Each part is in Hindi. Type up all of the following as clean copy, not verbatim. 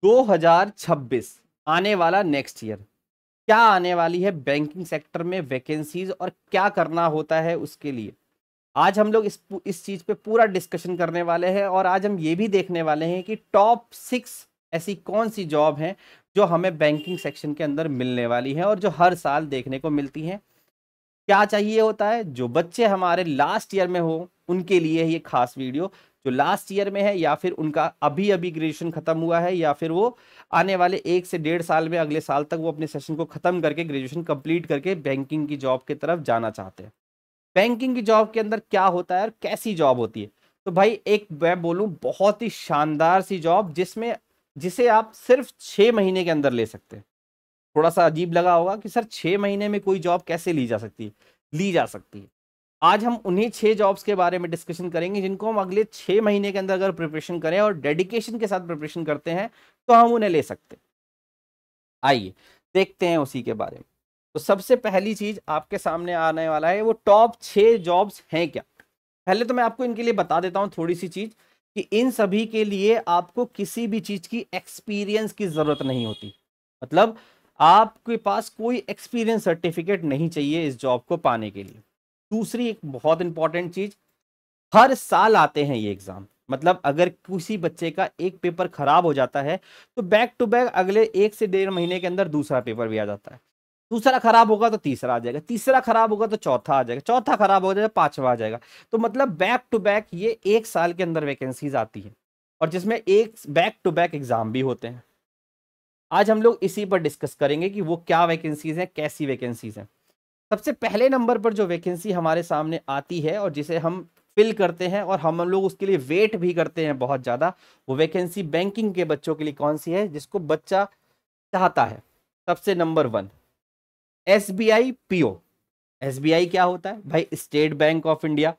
2026 आने वाला नेक्स्ट ईयर, क्या आने वाली है बैंकिंग सेक्टर में वैकेंसीज और क्या करना होता है उसके लिए आज हम लोग इस चीज पे पूरा डिस्कशन करने वाले हैं। और आज हम ये भी देखने वाले हैं कि टॉप 6 ऐसी कौन सी जॉब हैं जो हमें बैंकिंग सेक्शन के अंदर मिलने वाली हैं और जो हर साल देखने को मिलती हैं। क्या चाहिए होता है, जो बच्चे हमारे लास्ट ईयर में हो उनके लिए ये खास वीडियो, जो लास्ट ईयर में है या फिर उनका अभी अभी ग्रेजुएशन खत्म हुआ है या फिर वो आने वाले 1 से 1.5 साल में अगले साल तक वो अपने सेशन को खत्म करके ग्रेजुएशन कंप्लीट करके बैंकिंग की जॉब की तरफ जाना चाहते हैं। बैंकिंग की जॉब के अंदर क्या होता है और कैसी जॉब होती है। तो भाई एक मैं बोलूं बहुत ही शानदार सी जॉब जिसे आप सिर्फ 6 महीने के अंदर ले सकते हैं। थोड़ा सा अजीब लगा होगा कि सर 6 महीने में कोई जॉब कैसे ली जा सकती है। ली जा सकती है। आज हम उन्हीं 6 जॉब्स के बारे में डिस्कशन करेंगे जिनको हम अगले 6 महीने के अंदर अगर प्रिपरेशन करें और डेडिकेशन के साथ प्रिपरेशन करते हैं तो हम उन्हें ले सकते हैं। आइए देखते हैं उसी के बारे में। तो सबसे पहली चीज आपके सामने आने वाला है वो टॉप 6 जॉब्स हैं क्या। पहले तो मैं आपको इनके लिए बता देता हूं थोड़ी सी चीज कि इन सभी के लिए आपको किसी भी चीज की एक्सपीरियंस की जरूरत नहीं होती। मतलब आपके पास कोई एक्सपीरियंस सर्टिफिकेट नहीं चाहिए इस जॉब को पाने के लिए। दूसरी एक बहुत इंपॉर्टेंट चीज, हर साल आते हैं ये एग्जाम। मतलब अगर किसी बच्चे का एक पेपर खराब हो जाता है तो बैक टू बैक अगले 1 से 1.5 महीने के अंदर दूसरा पेपर भी आ जाता है। दूसरा खराब होगा तो तीसरा आ जाएगा, तीसरा खराब होगा तो चौथा आ जाएगा, चौथा खराब हो जाएगा पांचवा आ जाएगा। तो मतलब बैक टू बैक ये 1 साल के अंदर वैकेंसीज आती है और जिसमें एक बैक टू बैक एग्जाम भी होते हैं। आज हम लोग इसी पर डिस्कस करेंगे कि वो क्या वैकेंसीज हैं, कैसी वैकेंसीज हैं। सबसे पहले नंबर पर जो वैकेंसी हमारे सामने आती है और जिसे हम फिल करते हैं और हम लोग उसके लिए वेट भी करते हैं बहुत ज्यादा, वो वैकेंसी बैंकिंग के बच्चों के लिए कौन सी है जिसको बच्चा चाहता है। सबसे नंबर 1 SBI PO। SBI क्या होता है भाई? State bank of India.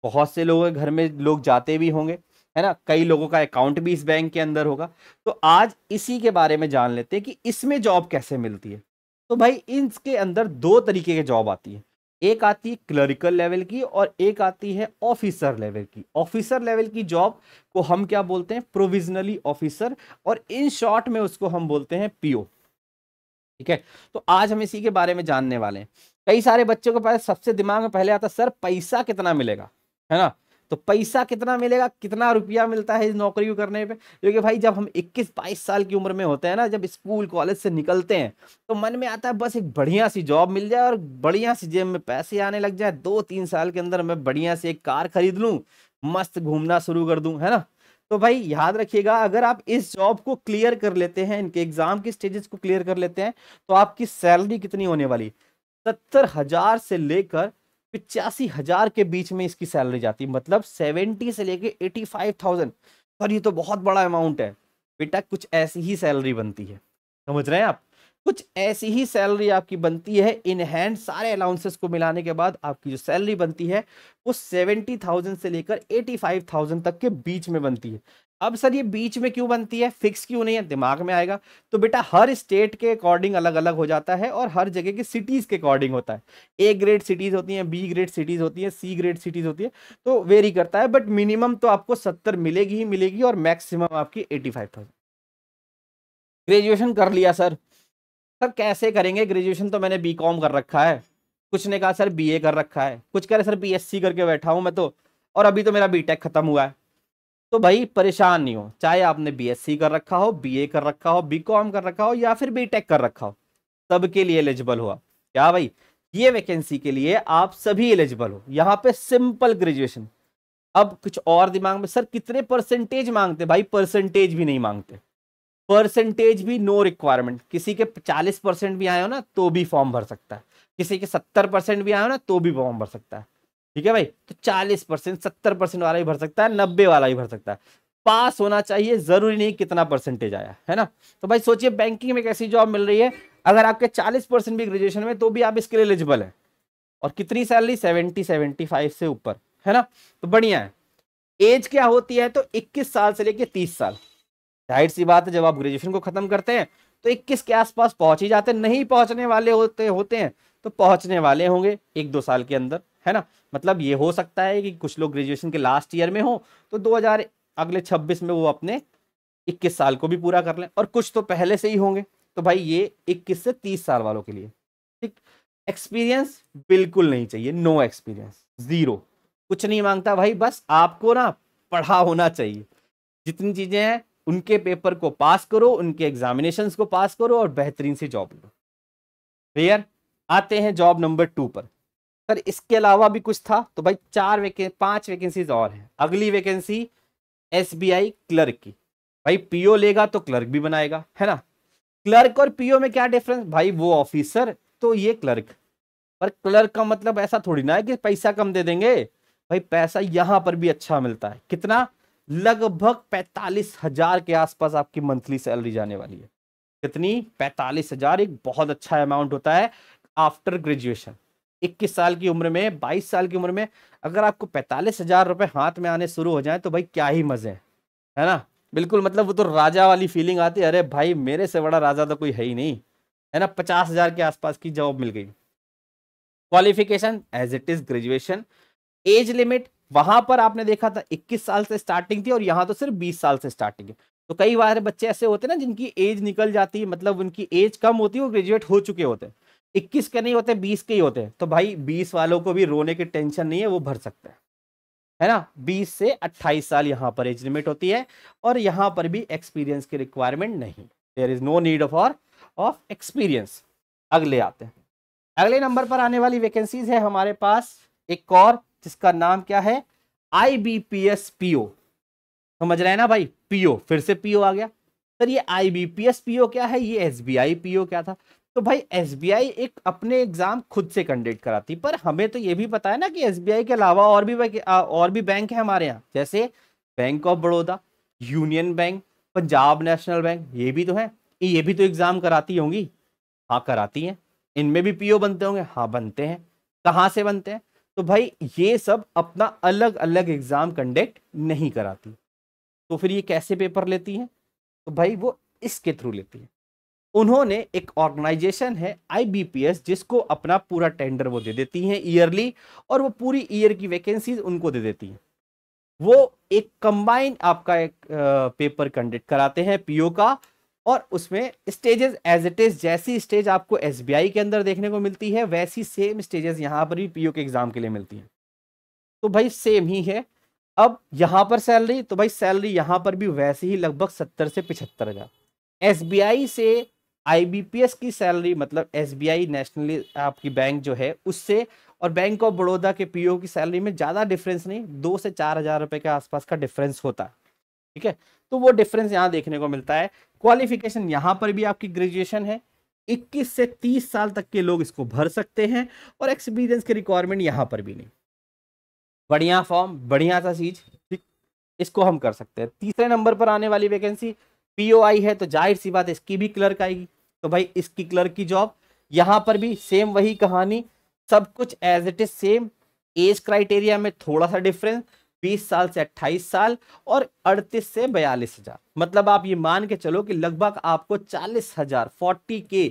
बहुत से लोगों के घर में लोग जाते भी होंगे, है ना, कई लोगों का अकाउंट भी इस बैंक के अंदर होगा। तो आज इसी के बारे में जान लेते हैं कि इसमें जॉब कैसे मिलती है। तो भाई इसके अंदर 2 तरीके की जॉब आती है। एक आती है क्लरिकल लेवल की और एक आती है ऑफिसर लेवल की। ऑफिसर लेवल की जॉब को हम क्या बोलते हैं? प्रोविजनली ऑफिसर, और इन शॉर्ट में उसको हम बोलते हैं PO। ठीक है, तो आज हम इसी के बारे में जानने वाले हैं। कई सारे बच्चों के पास सबसे दिमाग में पहले आता है सर पैसा कितना मिलेगा, है ना। तो पैसा कितना मिलेगा, कितना रुपया मिलता है इस नौकरी को करने पे। क्योंकि भाई जब हम 21-22 साल की उम्र में होते हैं ना, जब स्कूल कॉलेज से निकलते हैं तो मन में आता है बस एक बढ़िया सी जॉब मिल जाए और बढ़िया सी जेब में पैसे आने लग जाए, 2-3 साल के अंदर मैं बढ़िया से एक कार खरीद लूं, मस्त घूमना शुरू कर दूं, है ना। तो भाई याद रखिएगा, अगर आप इस जॉब को क्लियर कर लेते हैं, इनके एग्जाम के स्टेजेस को क्लियर कर लेते हैं, तो आपकी सैलरी कितनी होने वाली? 70,000 से लेकर 85,000 के बीच में इसकी सैलरी जाती है। मतलब 70 से लेकर 85,000। सर ये तो बहुत बड़ा अमाउंट है। बेटा कुछ ऐसी ही सैलरी बनती है, समझ रहे हैं आप? कुछ ऐसी ही सैलरी आपकी बनती है। इन हैंड सारे अलाउंसेस को मिलाने के बाद आपकी जो सैलरी बनती है वो 70,000 से लेकर 85,000 तक के बीच में बनती है। अब सर ये बीच में क्यों बनती है, फिक्स क्यों नहीं है? दिमाग में आएगा। तो बेटा हर स्टेट के अकॉर्डिंग अलग अलग हो जाता है और हर जगह के सिटीज के अकॉर्डिंग होता है। A ग्रेड सिटीज होती हैं, B ग्रेड सिटीज होती हैं, C ग्रेड सिटीज होती है, तो वेरी करता है। बट मिनिमम तो आपको 70 मिलेगी ही मिलेगी और मैक्सिमम आपकी 85,000। ग्रेजुएशन कर लिया सर। सर कैसे करेंगे ग्रेजुएशन? तो मैंने B.Com कर रखा है। कुछ ने कहा सर BA कर रखा है, कुछ कह रहे सर BSc करके बैठा हूं मैं तो, और अभी तो मेरा B.Tech खत्म हुआ है। तो भाई परेशान नहीं हो, चाहे आपने BSc कर रखा हो, BA कर रखा हो, B.Com कर रखा हो या फिर B.Tech कर रखा हो, सबके लिए एलिजिबल हुआ क्या भाई? ये वैकेंसी के लिए आप सभी एलिजिबल हो। यहाँ पे सिंपल ग्रेजुएशन। अब कुछ और दिमाग में, सर कितने परसेंटेज मांगते? भाई परसेंटेज भी नहीं मांगते, परसेंटेज भी नो रिक्वायरमेंट। किसी के 40% भी आए हो ना तो भी फॉर्म भर सकता है, किसी के 70% भी आए हो ना तो भी फॉर्म भर सकता है। ठीक है भाई, तो 40%, 70% वाला भी भर सकता है, 90 वाला भी भर सकता है। पास होना चाहिए, जरूरी नहीं कितना परसेंटेज आया, है ना। तो भाई सोचिए बैंकिंग में कैसी जॉब मिल रही है। अगर आपके 40% भी ग्रेजुएशन में तो भी आप इसके लिए एलिजिबल है। और कितनी सैलरी? 70-75 से ऊपर, है ना। तो बढ़िया है। एज क्या होती है? तो 21 साल से लेके 30 साल। जाहिर सी बात है जब आप ग्रेजुएशन को खत्म करते हैं तो 21 के आसपास पहुंच ही जाते हैं। नहीं पहुंचने वाले होते हैं तो पहुंचने वाले होंगे 1-2 साल के अंदर, है ना। मतलब ये हो सकता है कि कुछ लोग ग्रेजुएशन के लास्ट ईयर में हो तो 2000 अगले 26 में वो अपने 21 साल को भी पूरा कर लें, और कुछ तो पहले से ही होंगे, तो भाई ये 21 से 30 साल वालों के लिए। ठीक, एक्सपीरियंस बिल्कुल नहीं चाहिए, नो एक्सपीरियंस, जीरो, कुछ नहीं मांगता भाई, बस आपको ना पढ़ा होना चाहिए। जितनी चीजें हैं उनके पेपर को पास करो, उनके एग्जामिनेशंस को पास करो और बेहतरीन सी जॉब लो। क्लियर। आते हैं जॉब नंबर 2 पर। सर इसके अलावा भी कुछ था, तो भाई 5 वैकेंसीज और हैं। अगली वैकेंसी एसबीआई क्लर्क की। भाई पीओ लेगा तो क्लर्क भी बनाएगा, है ना। क्लर्क और पीओ में क्या डिफरेंस, भाई वो ऑफिसर तो ये क्लर्क, पर क्लर्क का मतलब ऐसा थोड़ी ना है कि पैसा कम दे देंगे। भाई पैसा यहां पर भी अच्छा मिलता है। कितना, लगभग 45,000 के आसपास आपकी मंथली सैलरी जाने वाली है। कितनी, 45,000, एक बहुत अच्छा अमाउंट होता है आफ्टर ग्रेजुएशन। 21 साल की उम्र में, 22 साल की उम्र में अगर आपको 45,000 रुपए हाथ में आने शुरू हो जाए तो भाई क्या ही मजे हैं, है ना। बिल्कुल, मतलब वो तो राजा वाली फीलिंग आती है, अरे भाई मेरे से बड़ा राजा तो कोई है ही नहीं, है ना। 50,000 के आसपास की जॉब मिल गई। Qualification as it is graduation. Age limit वहां पर आपने देखा था 21 साल से स्टार्टिंग थी, और यहां तो सिर्फ 20 साल से स्टार्टिंग है। तो कई बार बच्चे ऐसे होते हैं ना जिनकी एज निकल जाती है, मतलब उनकी एज कम होती है, वो ग्रेजुएट हो चुके होते हैं, 21 के नहीं होते, 20 के ही होते हैं। तो भाई 20 वालों को भी रोने की टेंशन नहीं है, वो भर सकते हैं, है ना। 20 से 28 साल यहां पर एज लिमिट होती है, और यहां पर भी एक्सपीरियंस की रिक्वायरमेंट नहीं, there is no need of experience. अगले आते हैं। अगले नंबर पर आने वाली वैकेंसीज है हमारे पास एक और, जिसका नाम क्या है, आईबीपीएस पीओ। समझ रहे हैं ना भाई, पीओ, फिर से पीओ आ गया। सर ये आईबीपीएस पीओ क्या है, ये एसबीआई पीओ क्या था। तो भाई एसबीआई एक अपने एग्जाम खुद से कंडक्ट कराती, पर हमें तो ये भी पता है ना कि एसबीआई के अलावा और भी बैंक है हमारे यहाँ, जैसे bank of Baroda, union bank, Punjab national bank, ये भी तो है, ये भी तो एग्जाम कराती होंगी। हाँ कराती हैं। इनमें भी पीओ बनते होंगे, हाँ बनते हैं। कहाँ से बनते हैं, तो भाई ये सब अपना अलग अलग एग्जाम कंडक्ट नहीं कराती। तो फिर ये कैसे पेपर लेती हैं, तो भाई वो इसके थ्रू लेती है। उन्होंने एक ऑर्गेनाइजेशन है आईबीपीएस, जिसको अपना पूरा टेंडर वो दे देती हैं ईयरली, और वो पूरी ईयर की वैकेंसीज उनको दे देती हैं। वो एक कंबाइन आपका एक पेपर कंडक्ट कराते हैं पीओ का, और उसमें स्टेजेस एज इट इज, जैसी स्टेज आपको एसबीआई के अंदर देखने को मिलती है, वैसी सेम स्टेजेस यहां पर भी पीओ के एग्जाम के लिए मिलती हैं। तो भाई सेम ही है। अब यहां पर सैलरी, तो भाई सैलरी यहां पर भी वैसे ही, लगभग 70 से 75,000। एसबीआई से आईबीपीएस की सैलरी, मतलब एसबीआई नेशनली आपकी बैंक जो है उससे, और बैंक ऑफ बड़ौदा के पीओ की सैलरी में ज्यादा डिफरेंस नहीं, 2 से 4,000 रुपए के आसपास का डिफरेंस होता है। ठीक है, तो वो डिफरेंस यहां देखने को मिलता है। क्वालिफिकेशन यहां पर भी आपकी ग्रेजुएशन है, 21 से 30 साल तक के लोग इसको भर सकते हैं, और एक्सपीरियंस की रिक्वायरमेंट यहां पर भी नहीं। बढ़िया फॉर्म, बढ़िया सा चीज, ठीक, इसको हम कर सकते हैं। तीसरे नंबर पर आने वाली वैकेंसी पीओआई है, तो जाहिर सी बात है इसकी भी क्लर्क आएगी। तो भाई इसकी क्लर्क की जॉब, यहां पर भी सेम वही कहानी, सब कुछ as it is same. Age criteria में थोड़ा सा डिफरेंस, 20 साल से 28 साल, और 38 से 42,000। मतलब आप ये मान के चलो कि लगभग आपको 40,000, 40K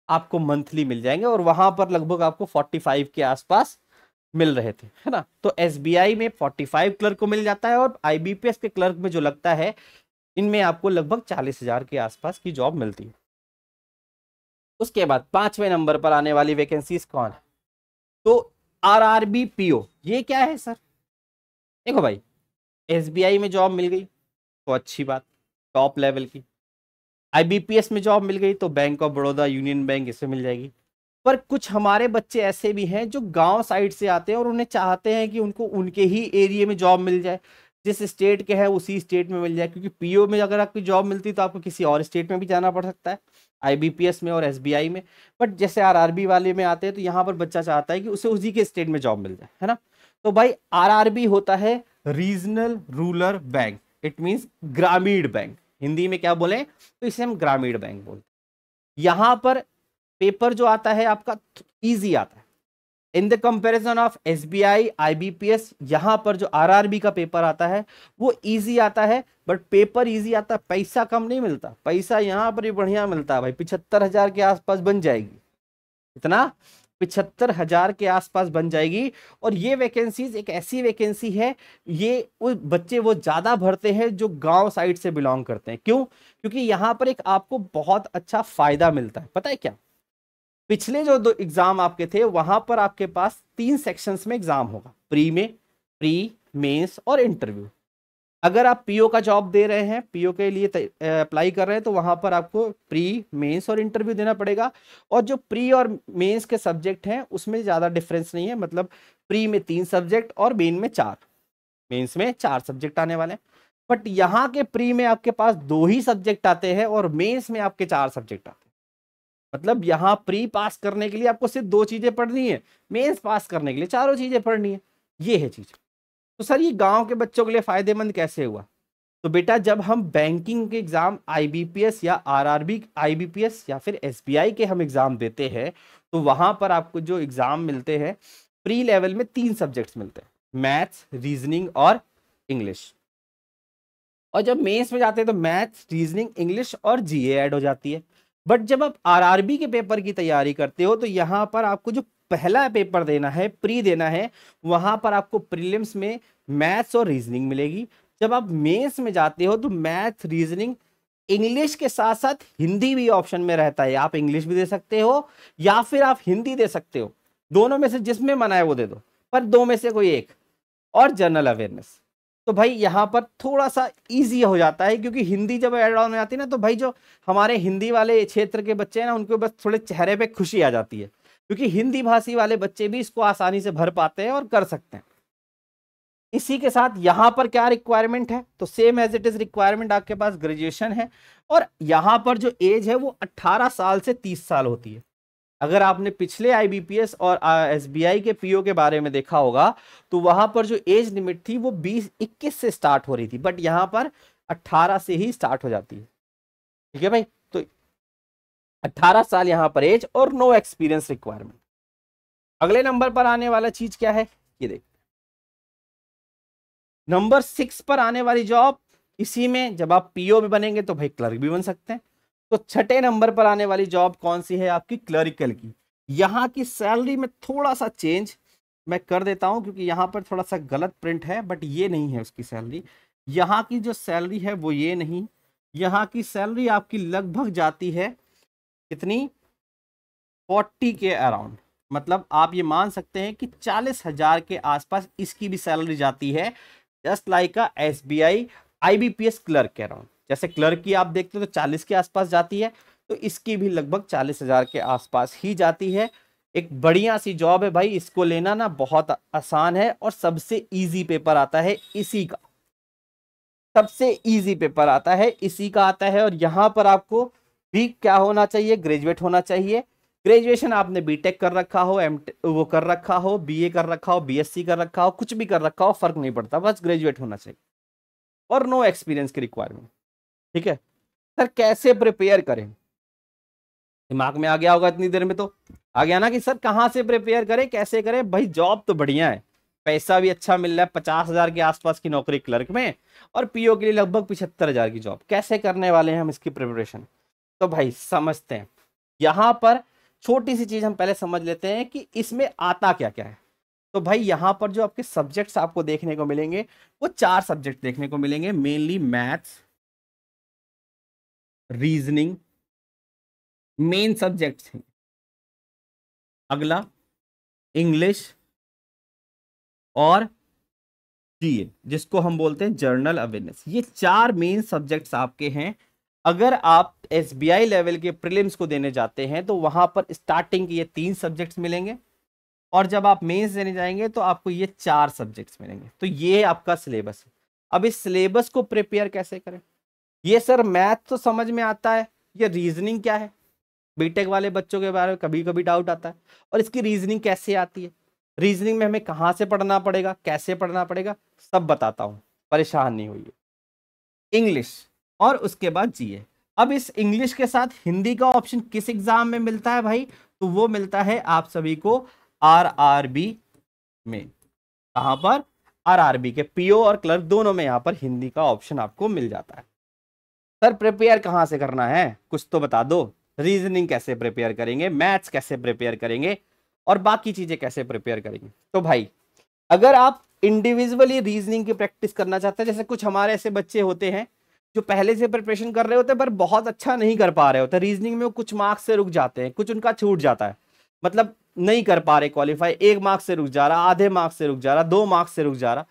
आपको मंथली मिल जाएंगे, और वहां पर लगभग आपको 45 के आसपास मिल रहे थे, है ना। तो एसबीआई में 45 क्लर्क को मिल जाता है, और आईबीपीएस के क्लर्क में जो लगता है, इनमें आपको लगभग 40,000 के आसपास की जॉब मिलती है। उसके बाद 5वें नंबर पर आने वाली वैकेंसीज कौन है, तो आरआरबी पीओ। ये क्या है सर, देखो भाई एसबीआई में जॉब मिल गई तो अच्छी बात, टॉप लेवल की। आईबीपीएस में जॉब मिल गई तो bank of Baroda, union bank, इससे मिल जाएगी। पर कुछ हमारे बच्चे ऐसे भी हैं जो गांव साइड से आते हैं, और उन्हें चाहते हैं कि उनको उनके ही एरिया में जॉब मिल जाए, जिस स्टेट के है उसी स्टेट में मिल जाए, क्योंकि पीओ में अगर आपकी जॉब मिलती तो आपको किसी और स्टेट में भी जाना पड़ सकता है, आईबीपीएस में और एसबीआई में। बट जैसे आरआरबी वाले में आते हैं, तो यहाँ पर बच्चा चाहता है कि उसे उसी के स्टेट में जॉब मिल जाए, है ना। तो भाई आरआरबी होता है regional rural bank, it means ग्रामीण बैंक। हिंदी में क्या बोले, तो इसे हम ग्रामीण बैंक बोलते हैं। यहां पर पेपर जो आता है आपका इजी आता है in the comparison of SBI, IBPS. यहां पर जो आरआरबी का पेपर आता है वो इजी आता है, बट पेपर इजी आता है, पैसा कम नहीं मिलता। पैसा यहां पर भी बढ़िया मिलता है भाई, 75,000 के आसपास बन जाएगी। इतना 75,000 के आसपास बन जाएगी। और ये वैकेंसीज एक ऐसी वैकेंसी है, ये वो बच्चे वो ज्यादा भरते हैं जो गांव साइड से बिलोंग करते हैं। क्यों? क्योंकि यहाँ पर एक आपको बहुत अच्छा फायदा मिलता है। पता है क्या? पिछले जो 2 एग्जाम आपके थे वहां पर आपके पास 3 सेक्शंस में एग्जाम होगा, प्री में, प्री मेंस और इंटरव्यू। अगर आप पीओ का जॉब दे रहे हैं, पीओ के लिए अप्लाई कर रहे हैं, तो वहां पर आपको प्री मेंस और इंटरव्यू देना पड़ेगा। और जो प्री और मेंस के सब्जेक्ट हैं उसमें ज्यादा डिफरेंस नहीं है, मतलब प्री में 3 सब्जेक्ट और मेन में 4, मेंस में 4 सब्जेक्ट आने वाले हैं। बट यहाँ के प्री में आपके पास 2 ही सब्जेक्ट आते हैं और मेंस में आपके 4 सब्जेक्ट आते हैं। मतलब यहाँ प्री पास करने के लिए आपको सिर्फ 2 चीजें पढ़नी है, मेंस पास करने के लिए चारों चीजें पढ़नी है। ये है चीज। तो सर ये गांव के बच्चों के लिए फायदेमंद कैसे हुआ? तो बेटा जब हम बैंकिंग के एग्जाम आईबीपीएस या आरआरबी आईबीपीएस या फिर एसबीआई के हम एग्जाम देते हैं, तो वहां पर आपको जो एग्जाम मिलते हैं प्री लेवल में 3 सब्जेक्ट्स मिलते हैं, मैथ्स, रीजनिंग और इंग्लिश। और जब मेंस में जाते हैं तो मैथ्स, रीजनिंग, इंग्लिश और जीए ऐड हो जाती है। बट जब आप आरआरबी के पेपर की तैयारी करते हो तो यहाँ पर आपको जो पहला पेपर देना है, प्री देना है, वहां पर आपको प्रीलिम्स में मैथ्स और रीजनिंग मिलेगी। जब आप मेंस में जाते हो तो मैथ, रीजनिंग, इंग्लिश के साथ साथ हिंदी भी ऑप्शन में रहता है। आप इंग्लिश भी दे सकते हो या फिर आप हिंदी दे सकते हो, दोनों में से जिसमें मन आए वो दे दो, पर 2 में से कोई एक। और जनरल अवेयरनेस। तो भाई यहाँ पर थोड़ा सा इजी हो जाता है, क्योंकि हिंदी जब ऐड ऑन में आती है ना, तो भाई जो हमारे हिंदी वाले क्षेत्र के बच्चे हैं ना, उनको बस थोड़े चेहरे पे खुशी आ जाती है, क्योंकि हिंदी भाषी वाले बच्चे भी इसको आसानी से भर पाते हैं और कर सकते हैं। इसी के साथ यहाँ पर क्या रिक्वायरमेंट है? तो same as it is requirement आपके पास ग्रेजुएशन है। और यहाँ पर जो एज है वो 18 साल से 30 साल होती है। अगर आपने पिछले आईबीपीएस और एसबीआई के पीओ के बारे में देखा होगा तो वहां पर जो एज लिमिट थी वो 20-21 से स्टार्ट हो रही थी, बट यहाँ पर 18 से ही स्टार्ट हो जाती है। ठीक है भाई? तो 18 साल यहाँ पर एज और नो एक्सपीरियंस रिक्वायरमेंट। अगले नंबर पर आने वाला चीज क्या है, ये देख। नंबर 6 पर आने वाली जॉब, इसी में जब आप पीओ में बनेंगे तो भाई क्लर्क भी बन सकते हैं। तो 6ठे नंबर पर आने वाली जॉब कौन सी है? आपकी क्लरिकल की। यहाँ की सैलरी में थोड़ा सा चेंज मैं कर देता हूँ, क्योंकि यहाँ पर थोड़ा सा गलत प्रिंट है, बट ये नहीं है उसकी सैलरी। यहाँ की जो सैलरी है वो ये नहीं, यहाँ की सैलरी आपकी लगभग जाती है कितनी? 40 के अराउंड। मतलब आप ये मान सकते हैं कि 40,000 के आसपास इसकी भी सैलरी जाती है, जस्ट लाइक अ एसबीआई आईबीपीएस क्लर्क के अराउंड। जैसे क्लर्क की आप देखते हो तो 40 के आसपास जाती है, तो इसकी भी लगभग 40,000 के आसपास ही जाती है। एक बढ़िया सी जॉब है भाई, इसको लेना ना बहुत आसान है और सबसे इजी पेपर आता है इसी का, सबसे इजी पेपर आता है इसी का आता है। और यहाँ पर आपको भी क्या होना चाहिए? ग्रेजुएट होना चाहिए। ग्रेजुएशन आपने बीटेक कर रखा हो, वो कर रखा हो, बीए कर रखा हो, बीएससी कर रखा हो, कुछ भी कर रखा हो, फर्क नहीं पड़ता, बस ग्रेजुएट होना चाहिए और नो एक्सपीरियंस की रिक्वायरमेंट। ठीक है सर, कैसे प्रिपेयर करें? दिमाग में आ गया होगा इतनी देर में, तो आ गया ना कि सर कहाँ से प्रिपेयर करें, कैसे करें? भाई जॉब तो बढ़िया है, पैसा भी अच्छा मिल रहा है, 50,000 के आसपास की नौकरी क्लर्क में, और पीओ के लिए लगभग 75,000 की जॉब। कैसे करने वाले हैं हम इसकी प्रिपरेशन? तो भाई समझते हैं। यहाँ पर छोटी सी चीज हम पहले समझ लेते हैं कि इसमें आता क्या क्या है। तो भाई यहाँ पर जो आपके सब्जेक्ट्स आपको देखने को मिलेंगे वो 4 सब्जेक्ट देखने को मिलेंगे, mainly maths, reasoning main subjects हैं। अगला इंग्लिश और जीए, जिसको हम बोलते हैं जर्नल अवेयरनेस। ये 4 मेन सब्जेक्ट्स आपके हैं। अगर आप एसबीआई लेवल के प्रीलिम्स को देने जाते हैं तो वहां पर स्टार्टिंग के ये 3 सब्जेक्ट्स मिलेंगे, और जब आप मेंस देने जाएंगे तो आपको ये 4 सब्जेक्ट्स मिलेंगे। तो ये आपका सिलेबस है। अब इस सिलेबस को प्रिपेयर कैसे करें? ये सर मैथ तो समझ में आता है, ये रीजनिंग क्या है? बीटेक वाले बच्चों के बारे में कभी कभी डाउट आता है, और इसकी रीजनिंग कैसे आती है, रीजनिंग में हमें कहाँ से पढ़ना पड़ेगा, कैसे पढ़ना पड़ेगा, सब बताता हूँ, परेशान नहीं होइए। इंग्लिश और उसके बाद जीए। अब इस इंग्लिश के साथ हिंदी का ऑप्शन किस एग्जाम में मिलता है भाई? तो वो मिलता है आप सभी को आरआरबी में। कहां पर? आरआरबी के पीओ और क्लर्क दोनों में यहां पर हिंदी का ऑप्शन आपको मिल जाता है। सर प्रिपेयर कहां से करना है, कुछ तो बता दो। रीजनिंग कैसे प्रिपेयर करेंगे, मैथ्स कैसे प्रिपेयर करेंगे, और बाकी चीजें कैसे प्रिपेयर करेंगे। तो भाई अगर आप इंडिविजुअली रीजनिंग की प्रैक्टिस करना चाहते हैं, जैसे कुछ हमारे ऐसे बच्चे होते हैं जो पहले से प्रिपरेशन कर रहे होते हैं पर बहुत अच्छा नहीं कर पा रहे होते, रीजनिंग में वो कुछ मार्क्स से रुक जाते हैं, कुछ उनका छूट जाता है, मतलब नहीं कर पा रहे क्वालिफाई, 1 मार्क्स से रुक जा रहा, आधे मार्क्स से रुक जा रहा, 2 मार्क्स से रुक जा रहा,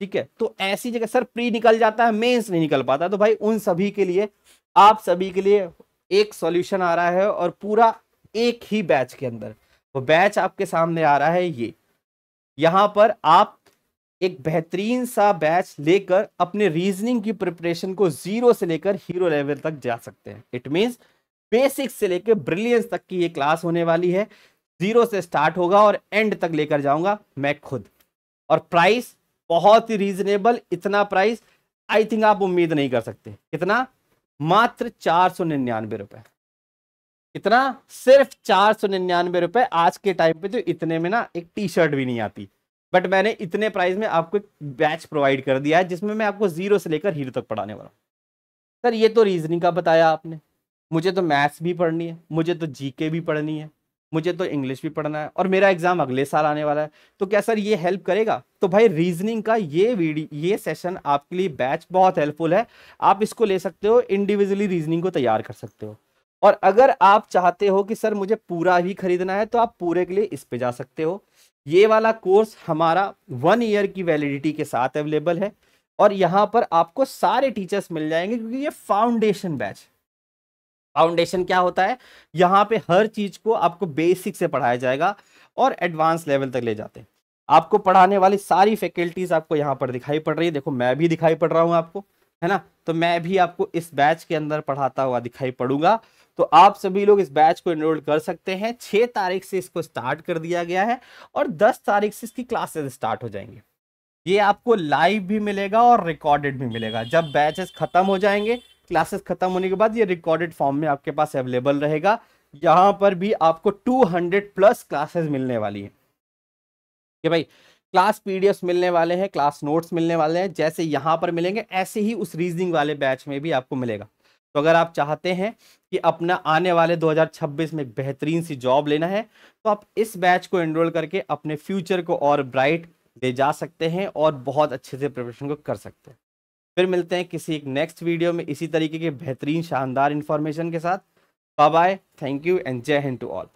ठीक है। तो ऐसी जगह सर प्री निकल जाता है, मेंस नहीं निकल पाता, तो भाई उन सभी के लिए, आप सभी के लिए एक सॉल्यूशन आ रहा है, और पूरा एक ही बैच के अंदर। वो बैच आपके सामने आ रहा है, ये यहां पर आप एक बेहतरीन सा बैच लेकर अपने रीजनिंग की प्रिपरेशन को जीरो से लेकर हीरो लेवल तक जा सकते हैं। इट मींस बेसिक्स से लेकर ब्रिलियंस तक की ये क्लास होने वाली है, जीरो से स्टार्ट होगा और एंड तक लेकर जाऊंगा मैं खुद। और प्राइस बहुत ही रीजनेबल, इतना प्राइस आई थिंक आप उम्मीद नहीं कर सकते। कितना? मात्र 499 रुपए। इतना? सिर्फ 499 रुपए। आज के टाइम पे तो इतने में ना एक टी शर्ट भी नहीं आती, बट मैंने इतने प्राइस में आपको एक बैच प्रोवाइड कर दिया है जिसमें मैं आपको जीरो से लेकर हीरो तक पढ़ाने वाला हूं। सर ये तो रीजनिंग का बताया आपने, मुझे तो मैथ्स भी पढ़नी है, मुझे तो जीके भी पढ़नी है, मुझे तो इंग्लिश भी पढ़ना है, और मेरा एग्जाम अगले साल आने वाला है, तो क्या सर ये हेल्प करेगा? तो भाई रीजनिंग का ये सेशन आपके लिए बैच बहुत हेल्पफुल है। आप इसको ले सकते हो, इंडिविजुअली रीजनिंग को तैयार कर सकते हो। और अगर आप चाहते हो कि सर मुझे पूरा ही खरीदना है, तो आप पूरे के लिए इस पे जा सकते हो। ये वाला कोर्स हमारा 1 ईयर की वैलिडिटी के साथ अवेलेबल है, और यहां पर आपको सारे टीचर्स मिल जाएंगे, क्योंकि ये फाउंडेशन बैच। फाउंडेशन क्या होता है? यहां पे हर चीज को आपको बेसिक से पढ़ाया जाएगा और एडवांस लेवल तक ले जाते हैं। आपको पढ़ाने वाली सारी फैकल्टीज आपको यहां पर दिखाई पड़ रही है, देखो मैं भी दिखाई पड़ रहा हूं आपको, है ना? तो मैं भी आपको इस बैच के अंदर पढ़ाता हुआ दिखाई पड़ूंगा। तो आप सभी लोग इस बैच को एनरोल कर सकते हैं। 6 तारीख से इसको स्टार्ट कर दिया गया है, और 10 तारीख से इसकी क्लासेस स्टार्ट हो जाएंगे। ये आपको लाइव भी मिलेगा और रिकॉर्डेड भी मिलेगा। जब बैचेस खत्म हो जाएंगे, क्लासेस खत्म होने के बाद, ये रिकॉर्डेड फॉर्म में आपके पास अवेलेबल रहेगा। यहां पर भी आपको 200 प्लस क्लासेस मिलने वाली है कि भाई क्लास पीडीएफ मिलने वाले हैं, क्लास नोट्स मिलने वाले हैं, जैसे यहां पर मिलेंगे ऐसे ही उस रीजनिंग वाले बैच में भी आपको मिलेगा। तो अगर आप चाहते हैं कि अपना आने वाले 2026 में एक बेहतरीन सी जॉब लेना है, तो आप इस बैच को एनरोल करके अपने फ्यूचर को और ब्राइट ले जा सकते हैं और बहुत अच्छे से प्रिपरेशन को कर सकते हैं। फिर मिलते हैं किसी एक नेक्स्ट वीडियो में इसी तरीके के बेहतरीन शानदार इंफॉर्मेशन के साथ। Bye bye, thank you and जय हिंद टू ऑल।